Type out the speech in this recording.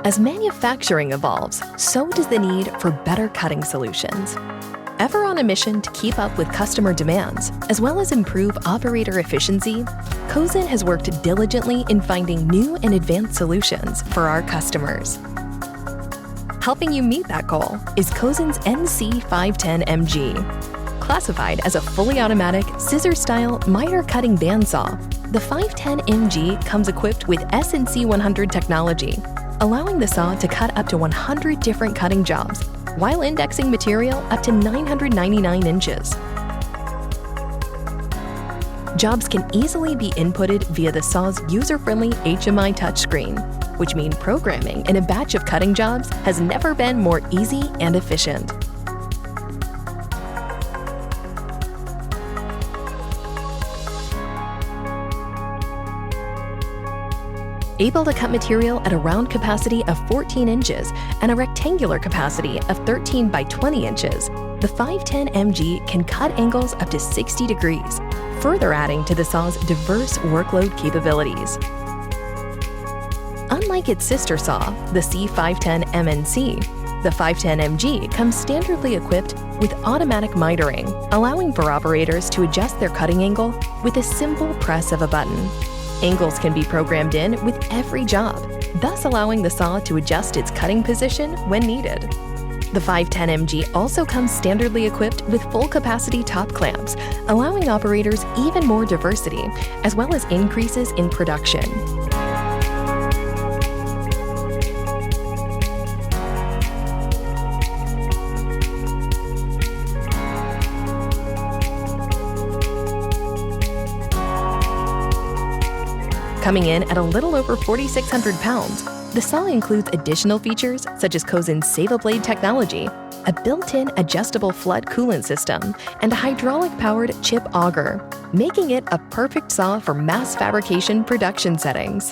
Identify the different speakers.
Speaker 1: As manufacturing evolves, so does the need for better cutting solutions. Ever on a mission to keep up with customer demands, as well as improve operator efficiency, Cosen has worked diligently in finding new and advanced solutions for our customers. Helping you meet that goal is Cosen's NC-510MG. Classified as a fully automatic, scissor-style miter cutting bandsaw, the 510MG comes equipped with SNC-100 technology, allowing the saw to cut up to 100 different cutting jobs, while indexing material up to 999 inches. Jobs can easily be inputted via the saw's user-friendly HMI touchscreen, which means programming in a batch of cutting jobs has never been more easy and efficient. Able to cut material at a round capacity of 14 inches and a rectangular capacity of 13 by 20 inches, the 510MG can cut angles up to 60 degrees, further adding to the saw's diverse workload capabilities. Unlike its sister saw, the C510MNC, the 510MG comes standardly equipped with automatic mitering, allowing for operators to adjust their cutting angle with a simple press of a button. Angles can be programmed in with every job, thus allowing the saw to adjust its cutting position when needed. The 510MG also comes standardly equipped with full-capacity top clamps, allowing operators even more diversity, as well as increases in production. Coming in at a little over 4,600 pounds, the saw includes additional features such as Cosen's Save-A-Blade technology, a built-in adjustable flood coolant system, and a hydraulic-powered chip auger, making it a perfect saw for mass fabrication production settings.